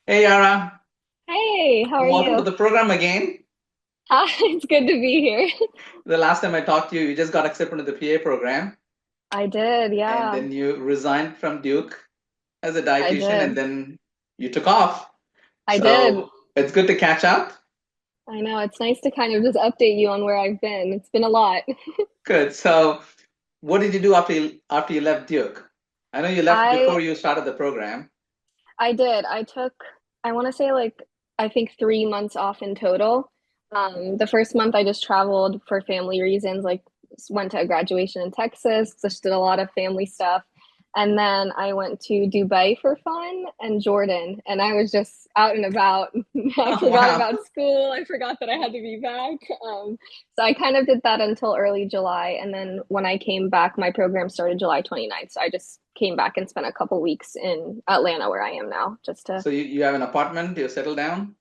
Hey Yara, Hey, how are welcome to you? the program again. Hi, it's good to be here. The last time I talked to you, you just got accepted into the PA program, I did, and yeah, then you resigned from Duke as a I dietitian, and did. then you took off. I did. So it's good to catch up. I know it's nice to kind of just update you on where I've been. It's been a lot. Good. So what did you do after you left Duke? I know you left I before you started the program. I did. I took, I want to say like I think 3 months off in total. The first month I just traveled for family reasons, like went to a graduation in Texas, just did a lot of family stuff. And then I went to Dubai for fun and Jordan, and I was just out and about. I Oh forgot wow. about school. I forgot that I had to be back. So I kind of did that until early July. And then when I came back, my program started July 29th. So I just came back and spent a couple weeks in Atlanta where I am now, just to. So you have an apartment, you settled down?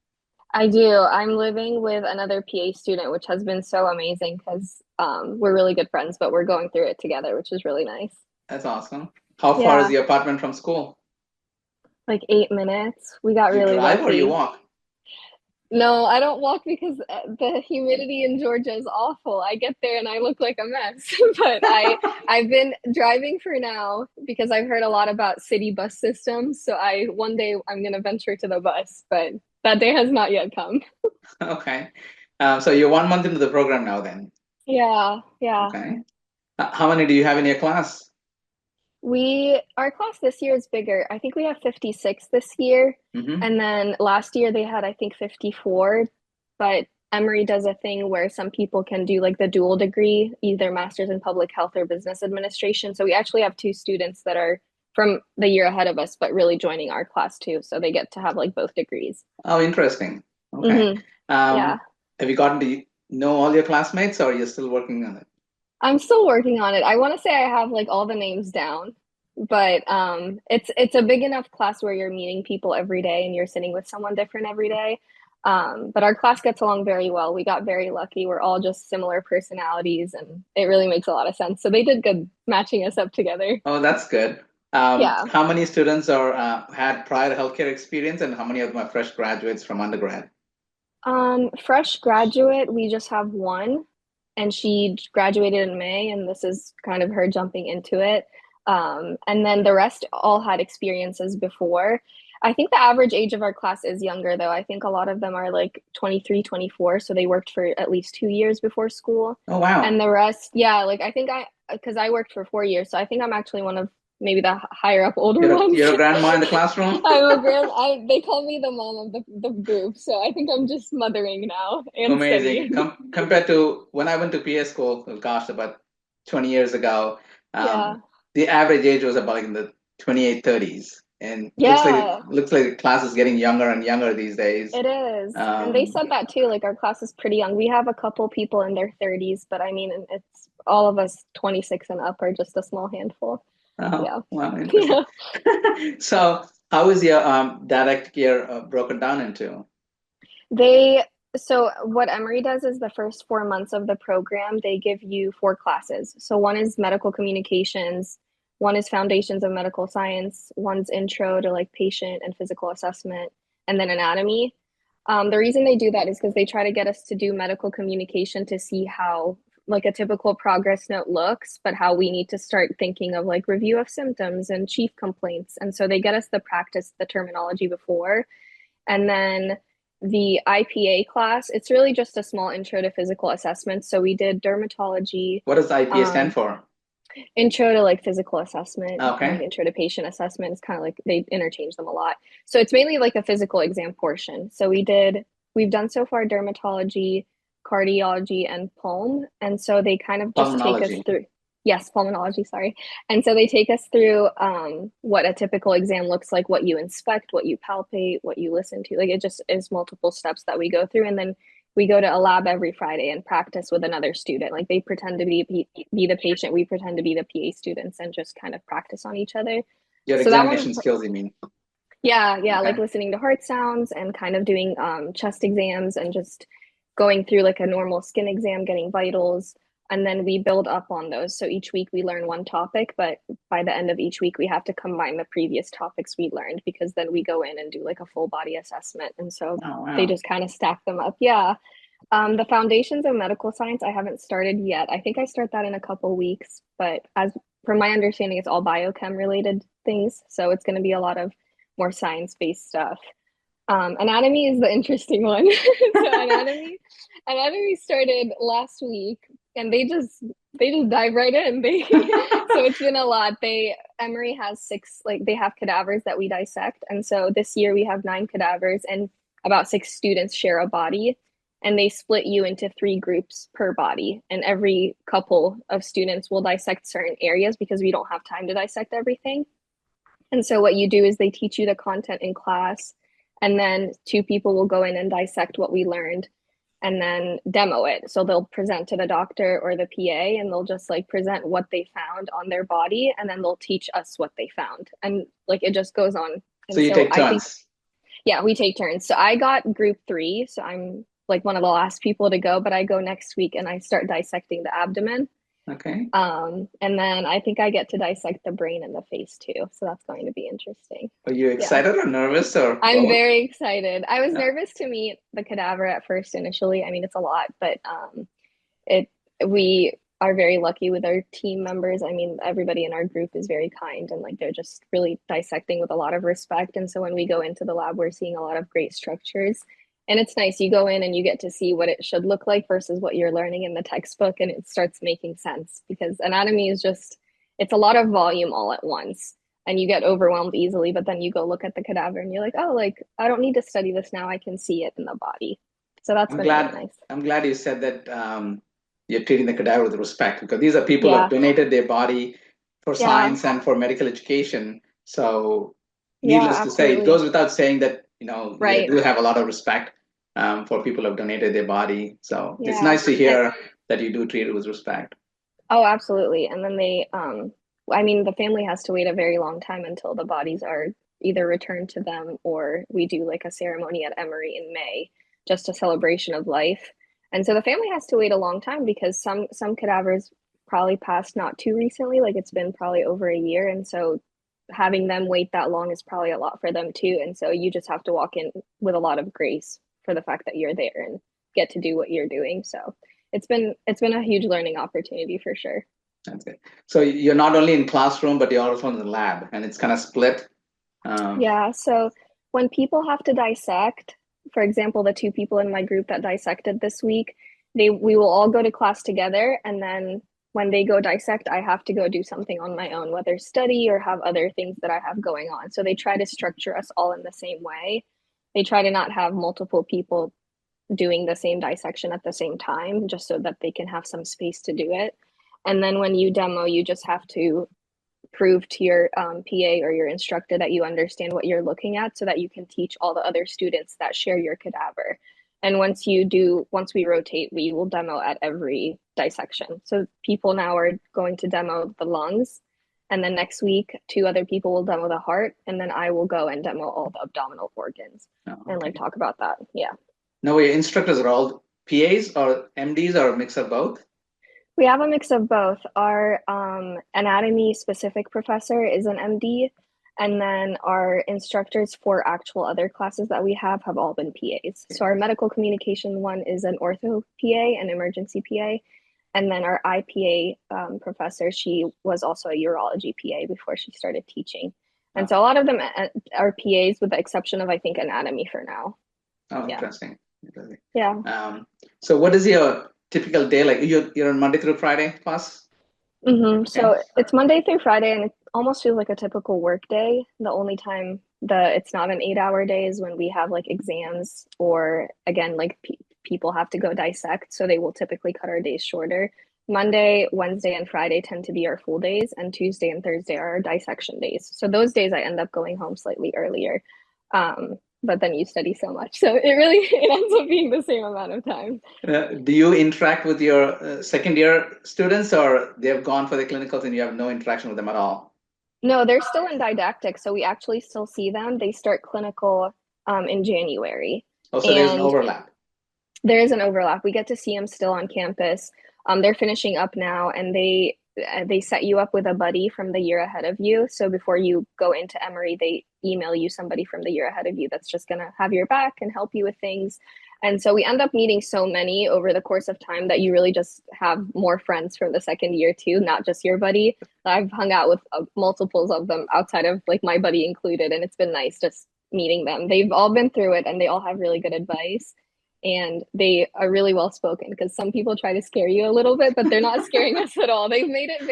I do. I'm living with another PA student, which has been so amazing because we're really good friends, but we're going through it together, which is really nice. That's awesome. How far is Yeah, the apartment from school? like 8 minutes. We got You really drive or you lucky. walk? No, I don't walk because the humidity in Georgia is awful. I get there and I look like a mess. But I've been driving for now because I've heard a lot about city bus systems. So I one day I'm gonna venture to the bus, but that day has not yet come. Okay. So you're 1 month into the program now then. Yeah, yeah. Okay. How many do you have in your class? Our class this year is bigger. I think we have 56 this year. Hmm. And then last year they had, I think, 54. But Emory does a thing where some people can do like the dual degree, either master's in public health or business administration. So we actually have two students that are from the year ahead of us, but really joining our class too. So they get to have like both degrees. Oh, interesting. Okay. Hmm. Yeah. Um, have you gotten to know all your classmates or you're still working on it? I'm still working on it. I want to say I have like all the names down, but it's a big enough class where you're meeting people every day and you're sitting with someone different every day. But our class gets along very well. We got very lucky. We're all just similar personalities, and it really makes a lot of sense. So they did good matching us up together. Oh, that's good. Yeah. How many students are had prior healthcare experience and how many of them are fresh graduates from undergrad? Fresh graduate, we just have one, and she graduated in May, and this is kind of her jumping into it. And then the rest all had experiences before. I think the average age of our class is younger, though. I think a lot of them are like 23, 24, so they worked for at least 2 years before school. Oh, wow. And the rest, yeah, like because I worked for 4 years, so I think I'm actually one of maybe the higher up older ones. You're a grandma in the classroom? They call me the mom of the group, so I think I'm just mothering now and Amazing. studying. Compared to when I went to PA school, oh gosh, about 20 years ago, um, Yeah. the average age was about like in the 28, 30s. And Yeah, looks like the class is getting younger and younger these days. it is. And they Um, said that too, like our class is pretty young. We have a couple people in their 30s, but I mean it's all of us 26 and up are just a small handful. oh, Yeah. wow, interesting. Yeah. So, how is your direct year broken down into? They so what Emory does is the first 4 months of the program, they give you four classes. So one is medical communications, one is foundations of medical science, one's intro to like patient and physical assessment, and then anatomy. The reason they do that is because they try to get us to do medical communication to see how like a typical progress note looks, but how we need to start thinking of like review of symptoms and chief complaints. And so they get us to practice the terminology before. And then the IPA class, it's really just a small intro to physical assessment. So we did dermatology, What does IPA stand um, for? intro to like physical assessment, and like Okay. intro to patient assessment. It's kind of like they interchange them a lot. So it's mainly like a physical exam portion. So we've done so far dermatology, cardiology, and pulm. And so they kind of just take us Pulmonology. through, yes, pulmonology, sorry. And so they take us through what a typical exam looks like, what you inspect, what you palpate, what you listen to. Like it just is multiple steps that we go through. And then we go to a lab every Friday and practice with another student. Like they pretend to be the patient, we pretend to be the PA students and just kind of practice on each other. Your So that one, examination skills, you mean? yeah, yeah, like Okay. listening to heart sounds and kind of doing chest exams and just going through like a normal skin exam, getting vitals. and then we build up on those. So each week we learn one topic, but by the end of each week we have to combine the previous topics we learned, because then we go in and do like a full body assessment. And so Oh, they wow. just kind of stack them up. Yeah. The foundations of medical science, I haven't started yet. I think I start that in a couple weeks, but as from my understanding, it's all biochem related things. So it's going to be a lot of more science-based stuff. Anatomy is the interesting one. So anatomy started last week, and they just dive right in. They so it's been a lot. Emory has six, like they have cadavers that we dissect, and so this year we have 9 cadavers, and about 6 students share a body, and they split you into 3 groups per body, and every couple of students will dissect certain areas because we don't have time to dissect everything. And so what you do is they teach you the content in class, and then 2 people will go in and dissect what we learned and then demo it. So they'll present to the doctor or the PA, and they'll just like present what they found on their body, and then they'll teach us what they found. And like it just goes on. So And you so take I think, turns. yeah, we take turns. So I got group 3, so I'm like one of the last people to go, but I go next week and I start dissecting the abdomen. Okay. And then I think I get to dissect the brain and the face too. So that's going to be interesting. Are you Yeah. excited or nervous or I'm both? very excited. I was Yeah. nervous to meet the cadaver at first initially. I mean, it's a lot, but it we are very lucky with our team members. I mean, everybody in our group is very kind, and like they're just really dissecting with a lot of respect. And so when we go into the lab, we're seeing a lot of great structures. And it's nice. You go in and you get to see what it should look like versus what you're learning in the textbook, and it starts making sense, because anatomy is just, it's a lot of volume all at once, and you get overwhelmed easily. But then you go look at the cadaver and you're like, oh, like I don't need to study this now. I can see it in the body. So that's I'm been really glad nice. I'm glad you said that you're treating the cadaver with respect, because these are people who have Yeah. donated their body for Yeah. science and for medical education. So Yeah, needless to say, it absolutely. goes without saying that you Right. do have a lot of respect for people who have donated their body. So it's Yeah. nice to And hear that you do treat it with respect. oh, absolutely. And then I mean, the family has to wait a very long time until the bodies are either returned to them, or we do like a ceremony at Emory in May, just a celebration of life. And so the family has to wait a long time, because some cadavers probably passed not too recently, like it's been probably over a year. And so having them wait that long is probably a lot for them too. And so you just have to walk in with a lot of grace for the fact that you're there and get to do what you're doing. So it's been a huge learning opportunity for sure. That's it. So you're not only in classroom, but you're also in the lab, and it's kind of split. Um, Yeah, so when people have to dissect, for example, the 2 people in my group that dissected this week, we will all go to class together, and then when they go dissect, I have to go do something on my own, whether study or have other things that I have going on. So they try to structure us all in the same way. They try to not have multiple people doing the same dissection at the same time, just so that they can have some space to do it. And then when you demo, you just have to prove to your PA or your instructor that you understand what you're looking at, so that you can teach all the other students that share your cadaver. And once we rotate, we will demo at every dissection. So people now are going to demo the lungs, and then next week 2 other people will demo the heart, and then I will go and demo all the abdominal organs oh, and like okay. talk about that. Yeah. Now, your instructors are all PAs or MDs or a mix of both? We have a mix of both. Our anatomy specific professor is an MD, and then our instructors for actual other classes that we have all been PAs. So our medical communication one is an ortho PA, an emergency PA, and then our IPA professor, she was also a urology PA before she started teaching. And Oh, so a lot of them are PAs, with the exception of I think anatomy for now. oh, Yeah. interesting. Interesting. Yeah. So what is your typical day like? You're on Monday through Friday class? Okay. So it's Monday through Friday, and it almost feels like a typical work day. The only time it's not an 8-hour day is when we have like exams, or again, like people have to go dissect. So they will typically cut our days shorter. Monday, Wednesday, and Friday tend to be our full days, and Tuesday and Thursday are our dissection days. So those days I end up going home slightly earlier. But then you study so much. So it really it ends up being the same amount of time. Do you interact with your second year students, or they have gone for the clinicals and you have no interaction with them at all? No, they're still in didactic, so we actually still see them. They start clinical in January, Oh, so there's an and overlap. there is an overlap. We get to see them still on campus. They're finishing up now, and they set you up with a buddy from the year ahead of you. So before you go into Emory, they email you somebody from the year ahead of you that's just gonna have your back and help you with things. And so we end up meeting so many over the course of time that you really just have more friends from the second year too, not just your buddy. I've hung out with multiples of them outside of like my buddy included, and it's been nice just meeting them. They've all been through it and they all have really good advice, and they are really well spoken because some people try to scare you a little bit, but they're not scaring us at all. They've made it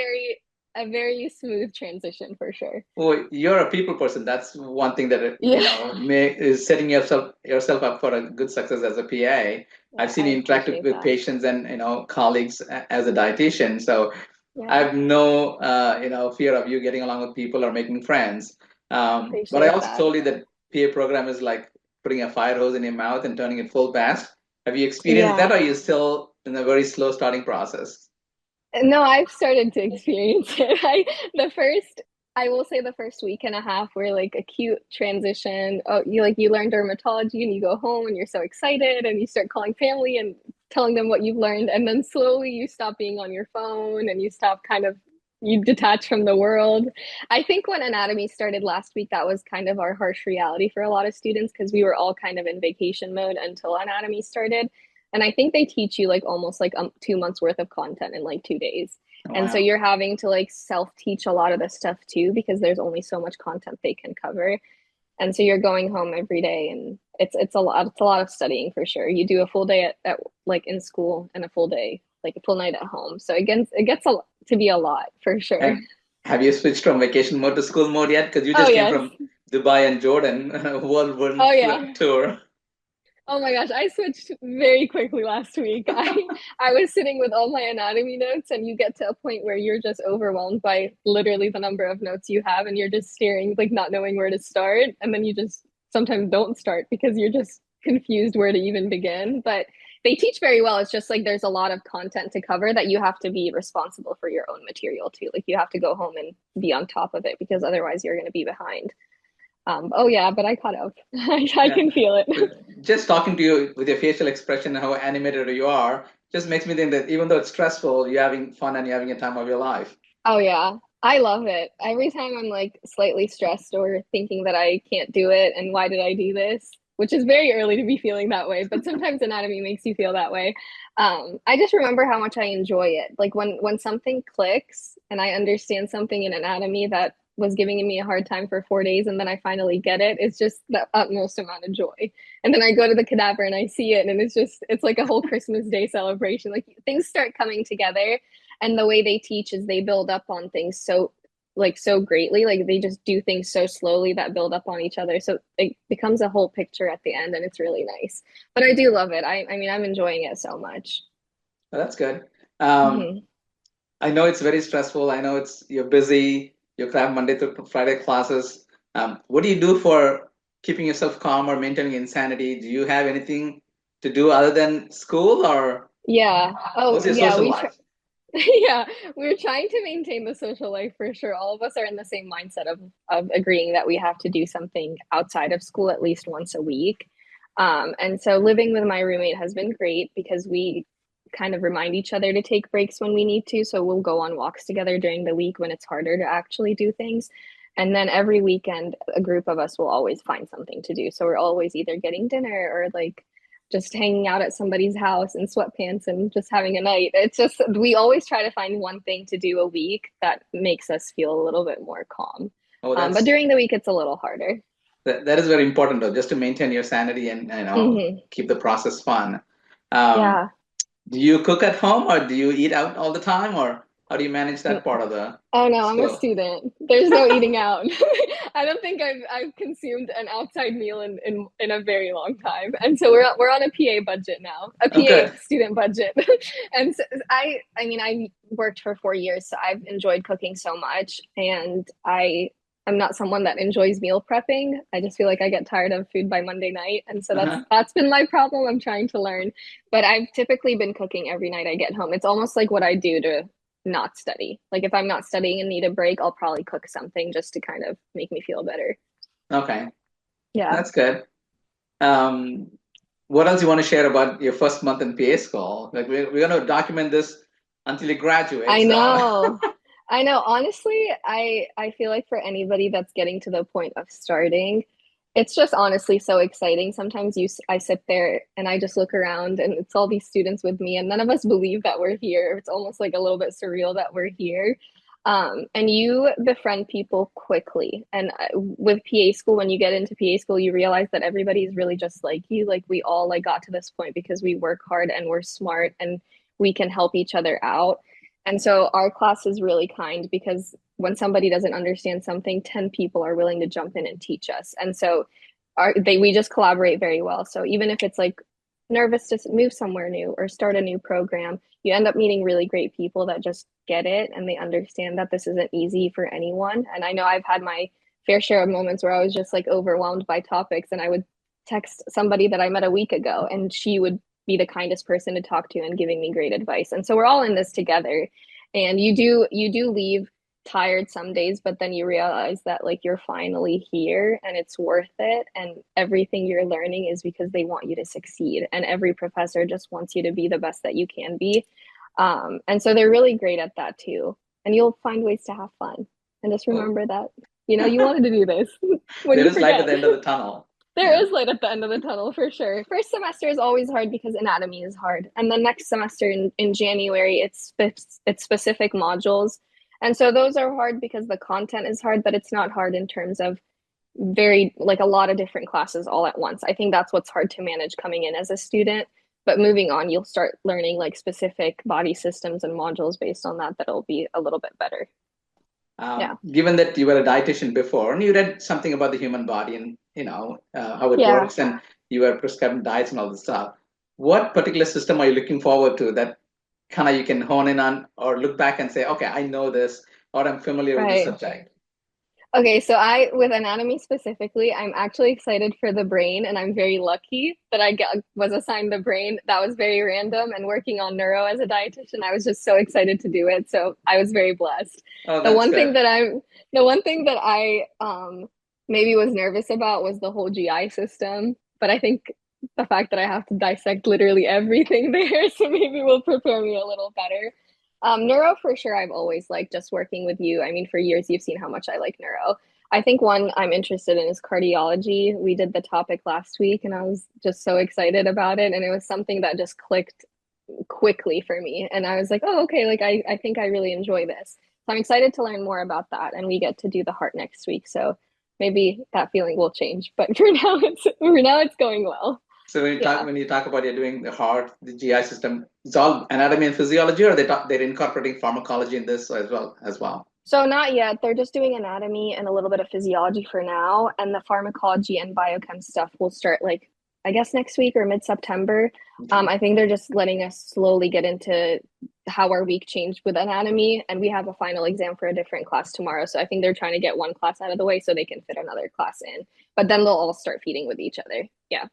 a very smooth transition for sure. Well, you're a people person. That's one thing that Yeah. is setting yourself up for a good success as a PA. I've Yeah, seen I you interact appreciate with that. patients and colleagues as a dietitian. So I Yeah, have no fear of you getting along with people or making friends. I But I appreciate also that. told you that PA program is like putting a fire hose in your mouth and turning it full blast. Have you experienced that, Yeah. or are you still in a very slow starting process? No, I've started to experience it. The first, I will say the first week and a half were like a cute transition. Oh, you learn dermatology and you go home and you're so excited and you start calling family and telling them what you've learned. And then slowly you stop being on your phone and you stop you detach from the world. I think when anatomy started last week, that was kind of our harsh reality for a lot of students because we were all kind of in vacation mode until anatomy started. And I think they teach you like almost like 2 months worth of content in like 2 days. And so Wow. you're having to like self teach a lot of this stuff too because there's only so much content they can cover. And so you're going home every day and it's a lot of studying for sure. You do a full day at like in school and a full day, like a full night at home. So it gets to be a lot for sure. And have you switched from vacation mode to school mode yet? Because you Oh just came yes. from Dubai and Jordan, Oh world yeah. tour. Oh my gosh, I switched very quickly last week. I was sitting with all my anatomy notes and you get to a point where you're just overwhelmed by literally the number of notes you have and you're just staring like not knowing where to start and then you just sometimes don't start because you're just confused where to even begin. But they teach very well. It's just like there's a lot of content to cover that you have to be responsible for your own material too. Like you have to go home and be on top of it because otherwise you're going to be behind. Oh yeah, but I caught up. I Yeah. can feel it. Just talking to you with your facial expression and how animated you are just makes me think that even though it's stressful, you're having fun and you're having a time of your life. Oh yeah. I love it. Every time I'm like slightly stressed or thinking that I can't do it and why did I do this? Which is very early to be feeling that way, but sometimes anatomy makes you feel that way. I just remember how much I enjoy it. Like when something clicks and I understand something in anatomy that was giving me a hard time for 4 days and then I finally get it, it's just the utmost amount of joy. And then I go to the cadaver and I see it and it's like a whole Christmas Day celebration. Like things start coming together and the way they teach is they build up on things so greatly, like they just do things so slowly that build up on each other, so it becomes a whole picture at the end and it's really nice. But I do love it. I mean I'm enjoying it so much. Well, that's good. Um, Hmm. I know it's very stressful. I know you're busy. You have Monday to Friday classes. What do you do for keeping yourself calm or maintaining insanity? Do you have anything to do other than school, or Yeah. Oh what's your yeah, social life? yeah, we're trying to maintain the social life for sure. All of us are in the same mindset of agreeing that we have to do something outside of school at least once a week. And so living with my roommate has been great because we kind of remind each other to take breaks when we need to. So we'll go on walks together during the week when it's harder to actually do things. And then every weekend, a group of us will always find something to do. So we're always either getting dinner or like just hanging out at somebody's house in sweatpants and just having a night. It's just, we always try to find one thing to do a week that makes us feel a little bit more calm. Oh, But during the week, it's a little harder. that is very important though, just to maintain your sanity and Hmm. keep the process fun. Um, Yeah. do you cook at home or do you eat out all the time, or how do you manage that part of the Oh no, I'm a school? student. There's no eating out. I don't think I've consumed an outside meal in a very long time. And so we're on a PA budget now, a Oh, PA good. student budget. And so I mean I worked for 4 years, so I've enjoyed cooking so much. And I'm not someone that enjoys meal prepping. I just feel like I get tired of food by Monday night, and so that's Uh-huh. that's been my problem. I'm trying to learn, but I've typically been cooking every night I get home. It's almost like what I do to not study. Like if I'm not studying and need a break, I'll probably cook something just to kind of make me feel better. Okay, Yeah. that's good. Um, what else you want to share about your first month in PA school? Like we're going to document this until you graduate. I So know. I know. Honestly, I feel like for anybody that's getting to the point of starting, it's just honestly so exciting. Sometimes I sit there and I just look around and it's all these students with me and none of us believe that we're here. It's almost like a little bit surreal that we're here. And you befriend people quickly. And with PA school, when you get into PA school, you realize that everybody's really just like you. Like we all like got to this point because we work hard and we're smart and we can help each other out. And so our class is really kind because when somebody doesn't understand something, 10 people are willing to jump in and teach us. And so we just collaborate very well. So even if it's like nervous to move somewhere new or start a new program, you end up meeting really great people that just get it and they understand that this isn't easy for anyone. And I know I've had my fair share of moments where I was just like overwhelmed by topics and I would text somebody that I met a week ago and she would be the kindest person to talk to and giving me great advice. And so we're all in this together. And you do leave tired some days, but then you realize that like you're finally here and it's worth it. And everything you're learning is because they want you to succeed. And every professor just wants you to be the best that you can be. And so they're really great at that too. And you'll find ways to have fun. And just oh, remember that, you wanted to do this when there you is light at forget. the end of the tunnel. There Yeah. is light at the end of the tunnel for sure. First semester is always hard because anatomy is hard. And then next semester in January, it's specific modules. And so those are hard because the content is hard, but it's not hard in terms of very like a lot of different classes all at once. I think that's what's hard to manage coming in as a student. But moving on, you'll start learning like specific body systems and modules based on that that'll be a little bit better. Yeah. Given that you were a dietitian before and you read something about the human body and how it Yeah. works and you were prescribing diets and all this stuff, what particular system are you looking forward to that kind of you can hone in on or look back and say, okay, I know this or I'm familiar with this Right. subject? Okay, so with anatomy specifically, I'm actually excited for the brain, and I'm very lucky that was assigned the brain. That was very random, and working on neuro as a dietitian, I was just so excited to do it. So I was very blessed. Oh, The that's one thing good. that I maybe was nervous about was the whole GI system, but I think the fact that I have to dissect literally everything there, so maybe will prepare me a little better. Neuro for sure, I've always liked just working with you. I mean, for years, you've seen how much I like neuro. I think one I'm interested in is cardiology. We did the topic last week and I was just so excited about it. And it was something that just clicked quickly for me. And I was like, oh, okay, like I think I really enjoy this. So I'm excited to learn more about that. And we get to do the heart next week. So maybe that feeling will change. But for now it's going well. So Yeah. when you talk about you're doing the heart, the GI system, it's all anatomy and physiology, or they're incorporating pharmacology in this as well. So not yet. They're just doing anatomy and a little bit of physiology for now, and the pharmacology and biochem stuff will start like I guess next week or mid-September. Okay. I think they're just letting us slowly get into how our week changed with anatomy, and we have a final exam for a different class tomorrow. So I think they're trying to get one class out of the way so they can fit another class in. But then they'll all start feeding with each other. Yeah.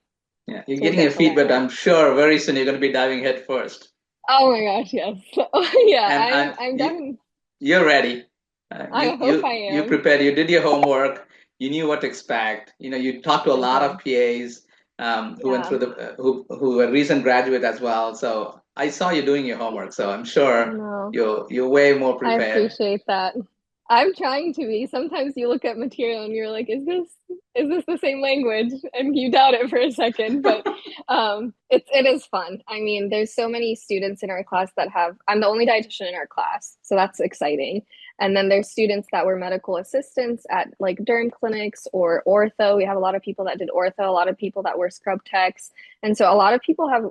Yeah, you're So we'll getting your get to feet, learn but more. I'm sure very soon you're going to be diving head first. Oh my gosh, yes. Yeah, And I'm definitely you're ready. I hope I You am. prepared. You did your homework. You knew what to expect. You talked to a I lot of did. PAs who went Yeah, through who were recent graduate as well. So I saw you doing your homework. So I'm I sure know. you're way more I prepared. appreciate that. I'm trying to be. Sometimes you look at material and you're like, is this the same language? And you doubt it for a second, but it is fun. I mean, there's so many students in our class that I'm the only dietitian in our class, so that's exciting. And then there's students that were medical assistants at like derm clinics or ortho. We have a lot of people that did ortho, a lot of people that were scrub techs. And so a lot of people have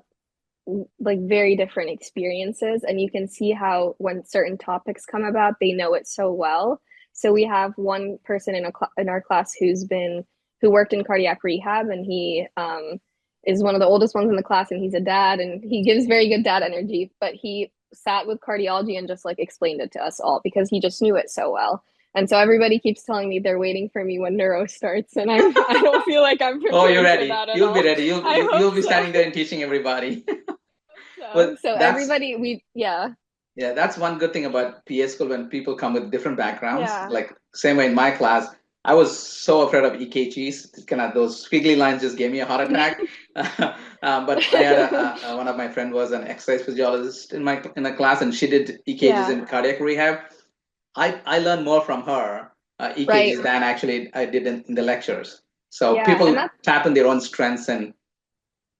like very different experiences and you can see how when certain topics come about they know it so well. So we have one person in our class who worked in cardiac rehab and he is one of the oldest ones in the class and he's a dad and he gives very good dad energy, but he sat with cardiology and just like explained it to us all because he just knew it so well. And so everybody keeps telling me they're waiting for me when neuro starts and I don't feel like I'm Oh, you're prepared for ready. that at You'll be all. ready. I hope You'll be so. standing there and teaching everybody. So, Well, so everybody, yeah, that's one good thing about PA school when people come with different backgrounds. yeah, Like same way in my class, I was so afraid of EKGs. Kind of those squiggly lines just gave me a heart attack. But I had one of my friend was an exercise physiologist in a class, and she did EKGs Yeah, in cardiac rehab. I learned more from her right. EKGs than actually I did in the lectures. So Yeah, and people that's tap in their own strengths and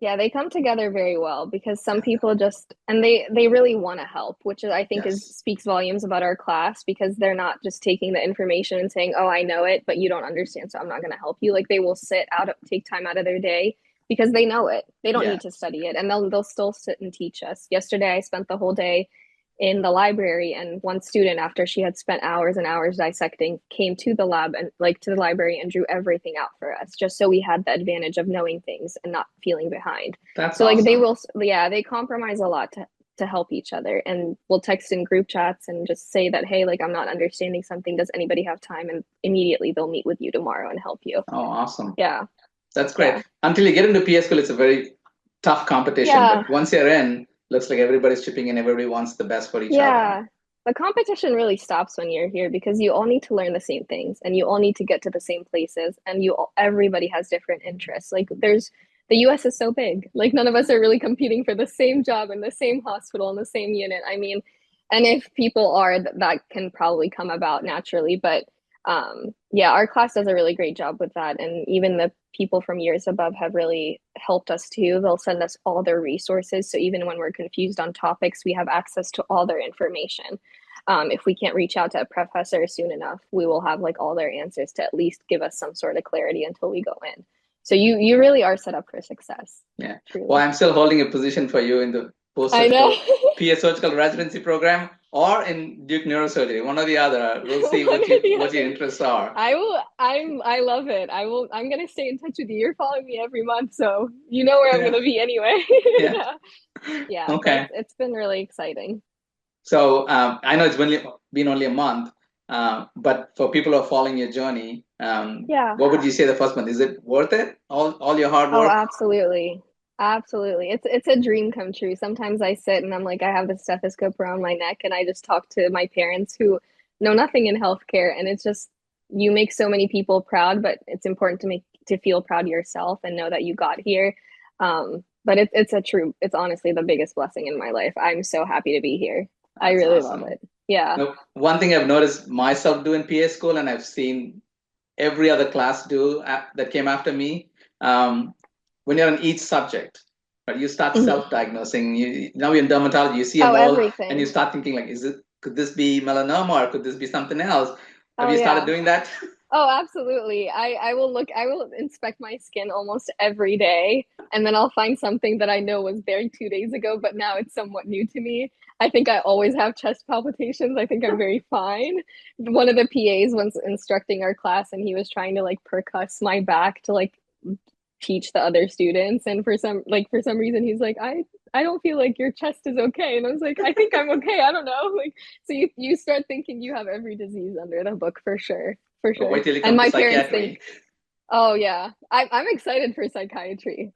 yeah, they come together very well because some people just and they really want to help, which I think is yes, speaks volumes about our class because they're not just taking the information and saying, "Oh, I know it, but you don't understand, so I'm not going to help you." Like they will take time out of their day because they know it. They don't yeah, need to study it, and they'll still sit and teach us. Yesterday, I spent the whole day in the library, and one student, after she had spent hours and hours dissecting, came to the lab and like to the library and drew everything out for us just so we had the advantage of knowing things and not feeling behind. that's So like they awesome. will, yeah, they compromise a lot to help each other, and we'll text in group chats and just say that, hey, like I'm not understanding something, does anybody have time? And immediately they'll meet with you tomorrow and help you. Oh, awesome. Yeah, That's great. yeah, Until you get into PA school, it's a very tough competition. But yeah, once you're in, looks like everybody's chipping in. Everybody wants the best for each other. yeah. The competition really stops when you're here because you all need to learn the same things and you all need to get to the same places, and everybody has different interests. Like there's the US is so big. Like none of us are really competing for the same job in the same hospital in the same unit. I mean, and if people are, that can probably come about naturally, but yeah, our class does a really great job with that. And even the people from years above have really helped us too. They'll send us all their resources. So even when we're confused on topics, we have access to all their information. If we can't reach out to a professor soon enough, we will have like all their answers to at least give us some sort of clarity until we go in. So you really are set up for success, Yeah. Well, truly. I'm still holding a position for you in the I know. post-surgical PA surgical residency program or in Duke neurosurgery, one or the other. We'll see One or the what your other. interests are. I love it. I'm gonna stay in touch with you. You're following me every month, so you know where I'm Yeah. gonna be anyway. Yeah. Yeah. Yeah, but Okay. it's been really exciting. So I know it's been only a month, but for people who are following your journey, Yeah. what would you say the first month? Is it worth it? All your hard Oh, work? absolutely. Absolutely. It's a dream come true. Sometimes I sit and I'm like, I have the stethoscope around my neck and I just talk to my parents who know nothing in healthcare. And it's just, you make so many people proud, but it's important to feel proud of yourself and know that you got here. But it's honestly the biggest blessing in my life. I'm so happy to be here. I That's really love awesome. it. Yeah. Now, one thing I've noticed myself do in PA school, and I've seen every other class do that came after me. Um, when you're in each subject, right, you start Mhm. self-diagnosing. Now you're in dermatology, you see a Oh, mole, and you everything. start thinking like, could this be melanoma or could this be something else? Have Oh, you started yeah. doing that? Oh, absolutely. I will inspect my skin almost every day, and then I'll find something that I know was there 2 days ago, but now it's somewhat new to me. I think I always have chest palpitations. I think I'm very fine. One of the PAs was instructing our class, and he was trying to like percuss my back to like teach the other students. And for some reason, he's like, I don't feel like your chest is okay. And I was like, I think I'm okay. I don't know. Like, so you start thinking you have every disease under the book for sure, for Or sure. wait till you And come to my parents psychiatry. think, oh yeah, I'm excited for psychiatry.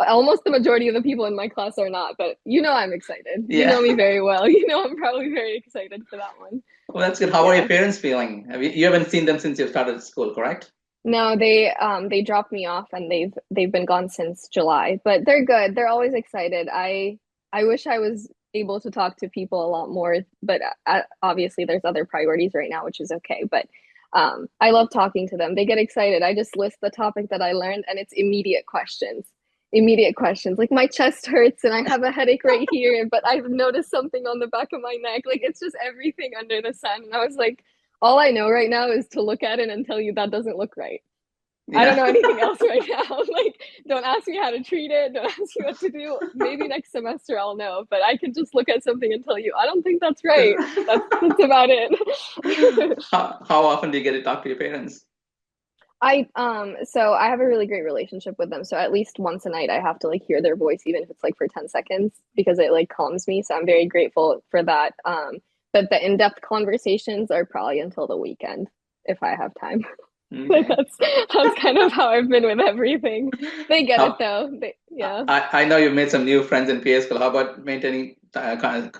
Almost the majority of the people in my class are not, but you know I'm excited. You Yeah. know me very well. You know I'm probably very excited for that one. Well, that's good. How are your Yeah. parents feeling? You haven't seen them since you started school, correct? No, they dropped me off and they've been gone since July, but they're good. They're always excited. I wish I was able to talk to people a lot more, but obviously there's other priorities right now, which is okay. But I love talking to them. They get excited. I just list the topic that I learned and it's immediate questions. Immediate questions. Like my chest hurts and I have a headache right here, but I've noticed something on the back of my neck. Like it's just everything under the sun. And I was like, all I know right now is to look at it and tell you that doesn't look right. I don't Yeah. know anything else right now. Like, don't ask me how to treat it. Don't ask me what to do. Maybe next semester I'll know, but I can just look at something and tell you, I don't think that's right. That's about it. How often do you get to talk to your parents? So I have a really great relationship with them. So at least once a night I have to like hear their voice, even if it's like for 10 seconds, because it like calms me. So I'm very grateful for that. But the in-depth conversations are probably until the weekend if I have time. But Okay. that's kind of how I've been with everything. They get it How, though. Yeah. I know you've made some new friends in PA school. How about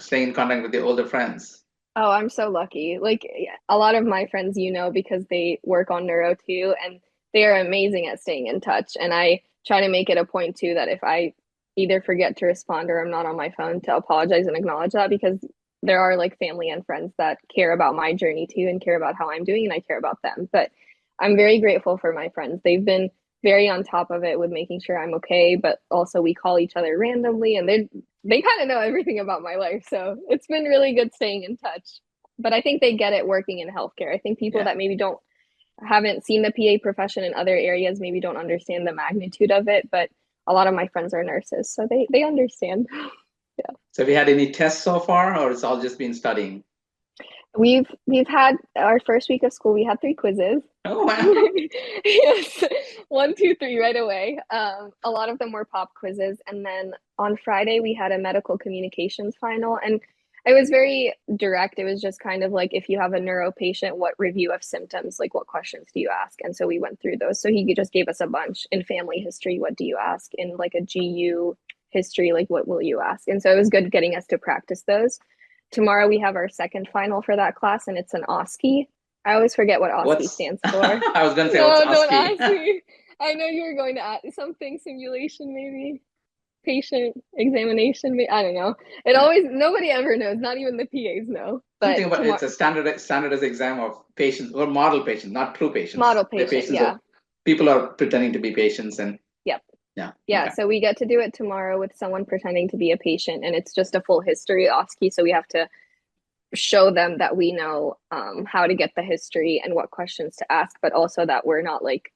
staying in contact with your older friends? Oh, I'm so lucky. Like a lot of my friends, because they work on neuro too, and they are amazing at staying in touch. And I try to make it a point too that if I either forget to respond or I'm not on my phone, to apologize and acknowledge that, because there are like family and friends that care about my journey too and care about how I'm doing, and I care about them. But I'm very grateful for my friends. They've been very on top of it with making sure I'm okay, but also we call each other randomly, and they kind of know everything about my life. So it's been really good staying in touch. But I think they get it working in healthcare. I think people Yeah. that maybe don't haven't seen the PA profession in other areas maybe don't understand the magnitude of it. But a lot of my friends are nurses, so they understand. Yeah. So have you had any tests so far, or it's all just been studying? We've had our first week of school, we had three quizzes. Oh, wow. Yes, one, two, three, right away. A lot of them were pop quizzes, and then on Friday we had a medical communications final, and it was very direct. It was just kind of like if you have a neuro patient, what review of symptoms, like what questions do you ask? And so we went through those. So he just gave us a bunch. In family history, what do you ask? In like a GU history, like what will you ask? And so it was good getting us to practice those. Tomorrow we have our second final for that class, and it's an OSCE. I always forget what OSCE What's stands for. I was going to say what's No, don't ASCII. ask me. I know you were going to ask something simulation, maybe patient examination. I don't know. It always nobody ever knows. Not even the PAs know. But Something about tomorrow, it's a standardized exam of patients or model patients, not true patients. model The patient. patients of Yeah. people are pretending to be patients, and Yep. yeah, Yeah. okay. So we get to do it tomorrow with someone pretending to be a patient, and it's just a full history OSCE. So we have to show them that we know how to get the history and what questions to ask, but also that we're not like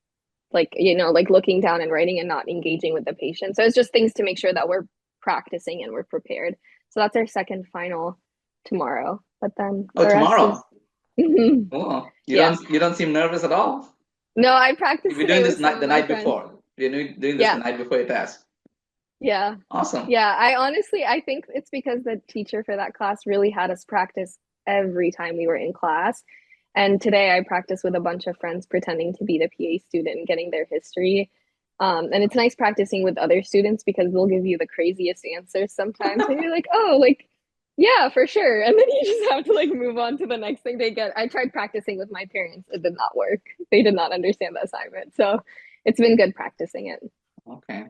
looking down and writing and not engaging with the patient. So it's just things to make sure that we're practicing and we're prepared. So that's our second final tomorrow. But then Oh, the rest is tomorrow. Oh, yeah. you don't seem nervous at all. No, I practiced You've been today doing this with some night of the my night friends. before. You're doing this the Yeah. night before your test. Yeah. Awesome. Yeah. I think it's because the teacher for that class really had us practice every time we were in class. And today I practiced with a bunch of friends pretending to be the PA student and getting their history. And it's nice practicing with other students because they'll give you the craziest answers sometimes. And you're like, oh, like, yeah, for sure. And then you just have to like move on to the next thing they get. I tried practicing with my parents. It did not work. They did not understand the assignment. So it's been good practicing it. Okay.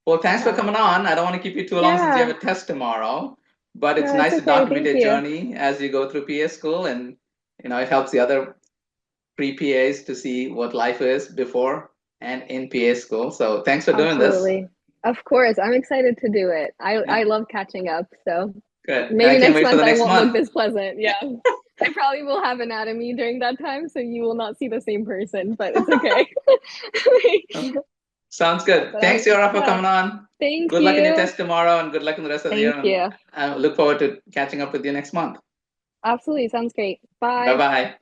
Well, thanks for Yeah. coming on. I don't want to keep you too long since you Yeah. have a test tomorrow, but it's No, it's nice to okay. document Thank your you. journey as you go through PA school, and it helps the other pre-PAs to see what life is before and in PA school. So thanks for doing this. Absolutely. Of course. I'm excited to do it. I Yeah, love catching up. So good. And I maybe can't next wait for month the I next won't look month. this pleasant. Yeah. I probably will have anatomy during that time, so you will not see the same person, but it's okay. Sounds good. But Thanks, Yara, for yeah. coming on. Thank Good luck in your you. test tomorrow, and good luck in the rest of the year. Thank And you. I look forward to catching up with you next month. Absolutely. Sounds great. Bye Bye. bye.